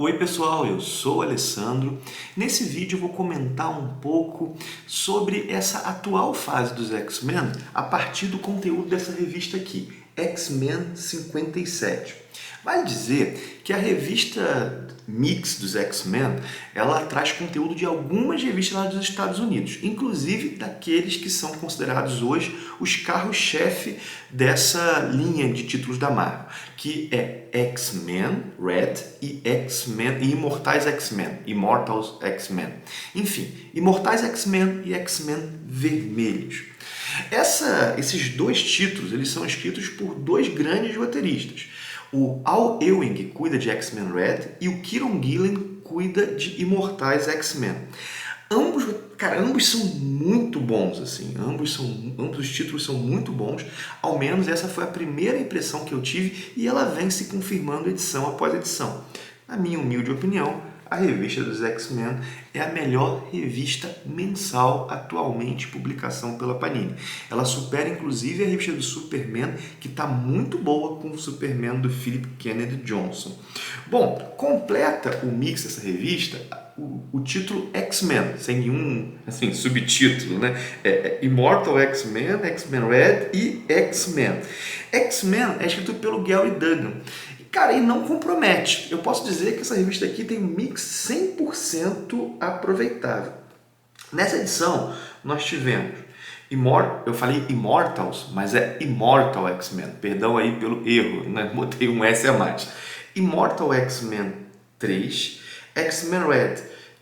Oi pessoal, eu sou o Alessandro. Nesse vídeo eu vou comentar um pouco sobre essa atual fase dos X-Men a partir do conteúdo dessa revista aqui, X-Men 57. Vale dizer que a revista Mix dos X-Men, ela traz conteúdo de algumas revistas lá dos Estados Unidos, inclusive daqueles que são considerados hoje os carros-chefe dessa linha de títulos da Marvel, que é X-Men Red e X-Men e Imortais X-Men, Immortals X-Men. Enfim, Imortais X-Men e X-Men Vermelhos. Esses dois títulos eles são escritos por dois grandes roteiristas. O Al Ewing cuida de X-Men Red e o Kieron Gillen cuida de Imortais X-Men. Ambos são muito bons, assim. Ambos os títulos são muito bons. Ao menos essa foi a primeira impressão que eu tive e ela vem se confirmando edição após edição. Na minha humilde opinião, a revista dos X-Men é a melhor revista mensal atualmente publicação pela Panini. Ela supera inclusive a revista do Superman, que está muito boa com o Superman do Philip Kennedy Johnson. Bom, completa o mix dessa revista o título X-Men, sem nenhum subtítulo, né? Immortal X-Men, X-Men Red e X-Men. X-Men é escrito pelo Gary Duggan. Cara, e não compromete. Eu posso dizer que essa revista aqui tem um mix 100% aproveitável. Nessa edição, nós tivemos eu falei Immortals, mas é Immortal X-Men. Perdão aí pelo erro, né? Botei um S a mais. Immortal X-Men 3, X-Men Red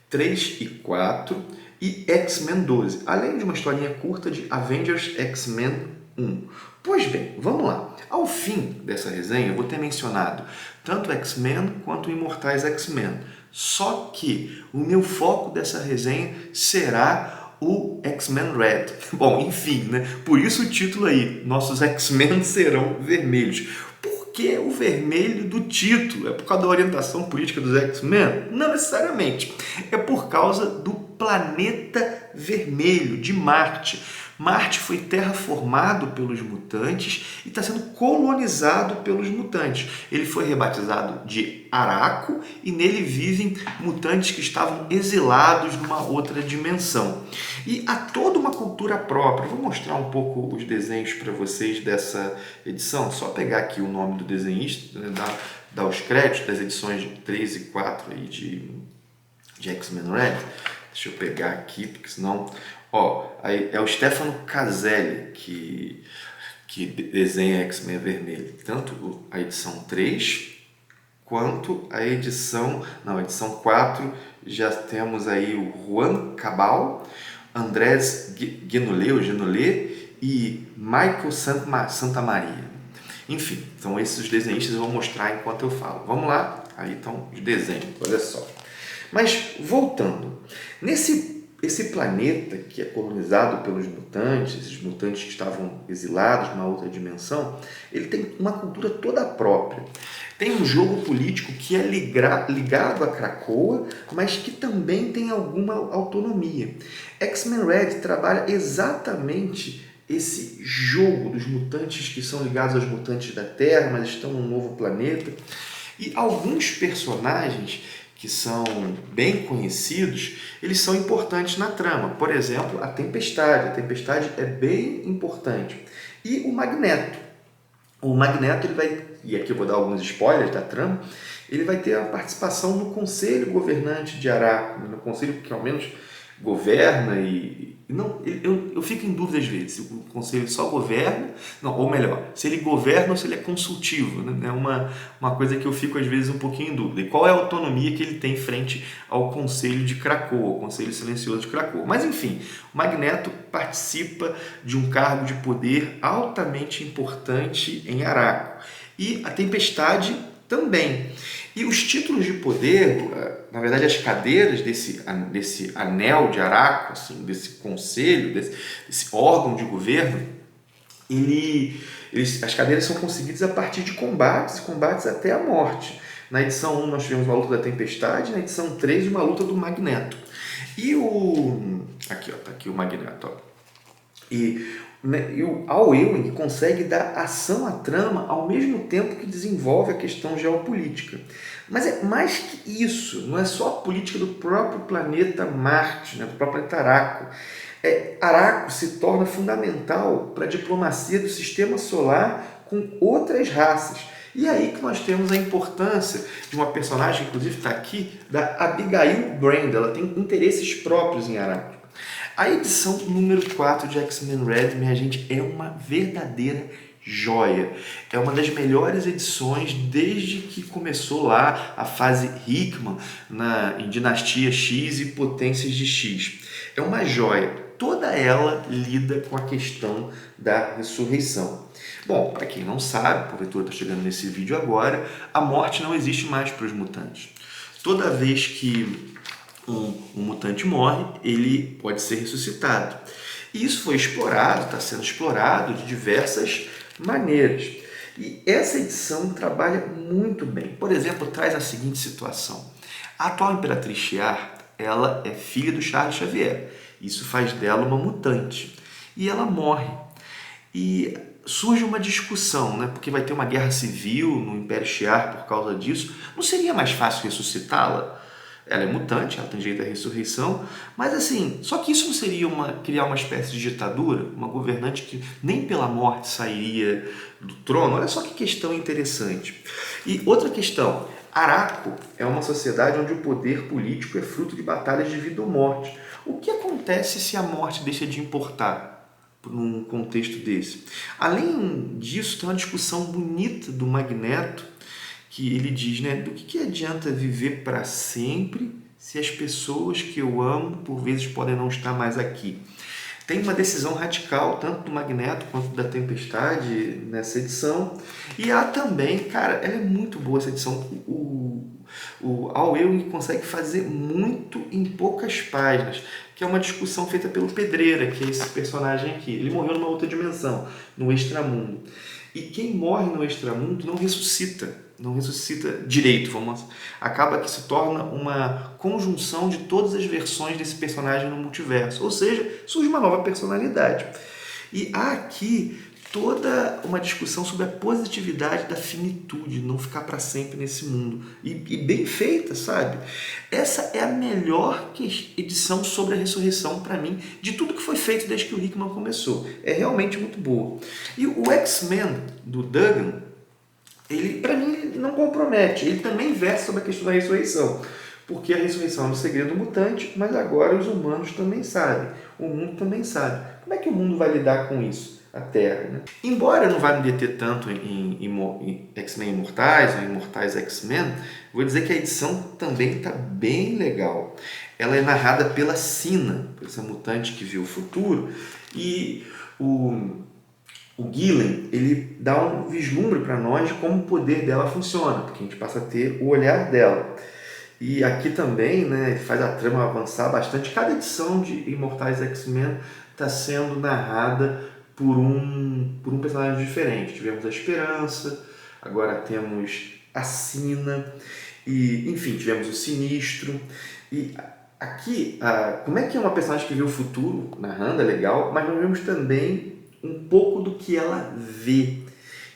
3 e 4 e X-Men 12, além de uma historinha curta de Avengers X-Men 1. Pois bem, vamos lá. Ao fim dessa resenha, eu vou ter mencionado tanto X-Men quanto Imortais X-Men. Só que o meu foco dessa resenha será o X-Men Red. Bom, enfim, né? Por isso o título aí, nossos X-Men serão vermelhos. Por que o vermelho do título? É por causa da orientação política dos X-Men? Não necessariamente. É por causa do planeta vermelho de Marte. Marte foi terraformado pelos mutantes e está sendo colonizado pelos mutantes. Ele foi rebatizado de Arakko e nele vivem mutantes que estavam exilados numa outra dimensão. E há toda uma cultura própria. Vou mostrar um pouco os desenhos para vocês dessa edição. Só pegar aqui o nome do desenhista, né, dar os créditos das edições 3 e 4 aí de X-Men Red. Deixa eu pegar aqui, porque senão... aí é o Stefano Caselli que desenha X-Men Vermelho. Tanto a edição 3 quanto a edição 4. Já temos aí o Juan Cabal, Andrés Genolé e Michael Santamaria. Enfim, são esses desenhistas que eu vou mostrar enquanto eu falo. Vamos lá? Aí estão os desenhos, olha só. Mas, voltando, esse planeta que é colonizado pelos mutantes, esses mutantes que estavam exilados numa outra dimensão, ele tem uma cultura toda própria. Tem um jogo político que é ligado a Krakoa, mas que também tem alguma autonomia. X-Men Red trabalha exatamente esse jogo dos mutantes que são ligados aos mutantes da Terra, mas estão num novo planeta. E alguns personagens que são bem conhecidos, eles são importantes na trama. Por exemplo, a Tempestade. A Tempestade é bem importante. E o Magneto. O Magneto, ele vai, e aqui eu vou dar alguns spoilers da trama, ele vai ter a participação no Conselho Governante de Arakko, no conselho que ao menos governa eu fico em dúvida às vezes se o conselho só governa, ou melhor, se ele governa ou se ele é consultivo, né? É uma coisa que eu fico às vezes um pouquinho em dúvida. E qual é a autonomia que ele tem frente ao Conselho de Krakoa, o Conselho Silencioso de Krakoa. Mas enfim, o Magneto participa de um cargo de poder altamente importante em Arakko. E a Tempestade também. E os títulos de poder, na verdade as cadeiras desse anel de Arakko, assim, desse conselho, desse órgão de governo, as cadeiras são conseguidas a partir de combates até a morte. Na edição 1 nós tivemos uma luta da Tempestade, na edição 3 uma luta do Magneto. E tá aqui o Magneto. E né? E o Al Ewing consegue dar ação à trama ao mesmo tempo que desenvolve a questão geopolítica. Mas é mais que isso, não é só a política do próprio planeta Marte, né? Do próprio planeta Araco. Araco se torna fundamental para a diplomacia do sistema solar com outras raças. E aí que nós temos a importância de uma personagem, que inclusive está aqui, da Abigail Brand. Ela tem interesses próprios em Araco. A edição número 4 de X-Men Red, minha gente, é uma verdadeira joia. É uma das melhores edições desde que começou lá a fase Hickman em Dinastia X e Potências de X. É uma joia. Toda ela lida com a questão da ressurreição. Bom, para quem não sabe, porventura está chegando nesse vídeo agora, a morte não existe mais para os mutantes. Toda vez que um mutante morre, ele pode ser ressuscitado. E isso foi explorado, está sendo explorado de diversas maneiras. E essa edição trabalha muito bem. Por exemplo, traz a seguinte situação. A atual Imperatriz Shi'ar, ela é filha do Charles Xavier. Isso faz dela uma mutante. E ela morre. E surge uma discussão, né? Porque vai ter uma guerra civil no Império Shi'ar por causa disso. Não seria mais fácil ressuscitá-la? Ela é mutante, ela tem direito à ressurreição, mas assim, só que isso não seria criar uma espécie de ditadura, uma governante que nem pela morte sairia do trono? Olha só que questão interessante. E outra questão, Araco é uma sociedade onde o poder político é fruto de batalhas de vida ou morte. O que acontece se a morte deixa de importar num contexto desse? Além disso, tem uma discussão bonita do Magneto, que ele diz, né, do que adianta viver para sempre se as pessoas que eu amo, por vezes, podem não estar mais aqui. Tem uma decisão radical, tanto do Magneto quanto da Tempestade nessa edição. E há também, cara, ela é muito boa essa edição. O Al Ewing consegue fazer muito em poucas páginas, que é uma discussão feita pelo Pedreira, que é esse personagem aqui. Ele morreu numa outra dimensão, no extramundo. E quem morre no extramundo não ressuscita direito, acaba que se torna uma conjunção de todas as versões desse personagem no multiverso, ou seja, surge uma nova personalidade. E há aqui toda uma discussão sobre a positividade da finitude, não ficar para sempre nesse mundo, e bem feita, sabe? Essa é a melhor edição sobre a ressurreição para mim, de tudo que foi feito desde que o Hickman começou. É realmente muito boa. E o X-Men do Duggan, ele, para mim, ele não compromete. Ele também versa sobre a questão da ressurreição, porque a ressurreição é um segredo mutante, mas agora os humanos também sabem, o mundo também sabe. Como é que o mundo vai lidar com isso? A Terra, né? Embora eu não vá me deter tanto em X-Men Imortais ou Imortais X-Men, vou dizer que a edição também está bem legal. Ela é narrada pela Sina, essa mutante que viu o futuro, e o Gillen, ele dá um vislumbre para nós de como o poder dela funciona, porque a gente passa a ter o olhar dela. E aqui também, né, faz a trama avançar bastante. Cada edição de Imortais X-Men está sendo narrada por um personagem diferente. Tivemos a Esperança, agora temos a Sina, e enfim, tivemos o Sinistro. E aqui, como é que é uma personagem que vê o futuro narrando, é legal, mas nós vemos também um pouco do que ela vê.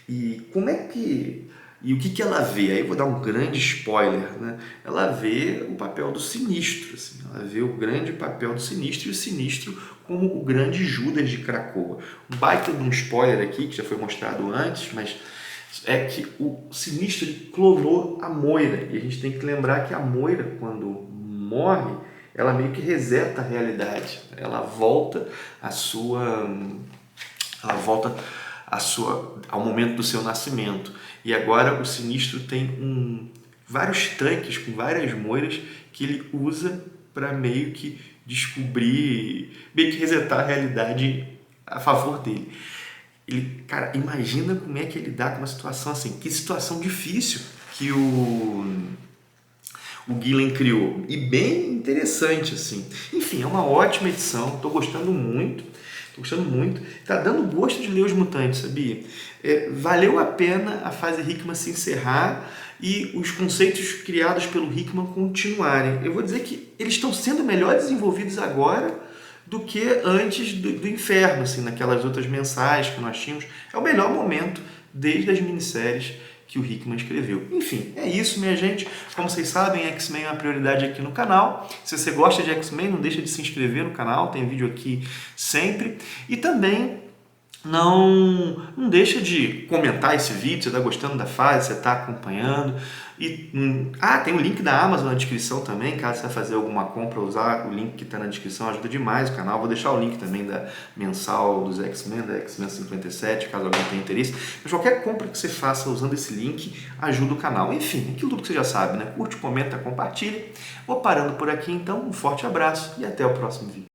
E como é que... E o que ela vê? Aí eu vou dar um grande spoiler, né? Ela vê o papel do Sinistro, assim. Ela vê o grande papel do Sinistro, e o Sinistro como o grande Judas de Krakoa. Um baita de um spoiler aqui, que já foi mostrado antes, mas é que o Sinistro ele clonou a Moira. E a gente tem que lembrar que a Moira, quando morre, ela meio que reseta a realidade. Ela volta ao momento do seu nascimento. E agora o Sinistro tem vários tanques com várias moiras que ele usa para meio que descobrir, meio que resetar a realidade a favor dele. Ele, cara, imagina como é que ele dá com uma situação assim. Que situação difícil que o Gillen criou. E bem interessante, assim. Enfim, é uma ótima edição. Estou gostando muito. Tá dando gosto de ler Os Mutantes, sabia? Valeu a pena a fase Hickman se encerrar e os conceitos criados pelo Hickman continuarem. Eu vou dizer que eles estão sendo melhor desenvolvidos agora do que antes do Inferno, assim, naquelas outras mensais que nós tínhamos. É o melhor momento desde as minisséries que o Hickman escreveu. Enfim, é isso, minha gente. Como vocês sabem, X-Men é uma prioridade aqui no canal. Se você gosta de X-Men, não deixa de se inscrever no canal, tem vídeo aqui sempre. E também não deixa de comentar esse vídeo, você está gostando da fase, você está acompanhando. E, tem o link da Amazon na descrição também, caso você vai fazer alguma compra, usar o link que está na descrição, ajuda demais o canal. Vou deixar o link também da mensal dos X-Men, da X-Men 57, caso alguém tenha interesse. Mas qualquer compra que você faça usando esse link, ajuda o canal. Enfim, aquilo tudo que você já sabe, né? Curte, comenta, compartilha. Vou parando por aqui então, um forte abraço e até o próximo vídeo.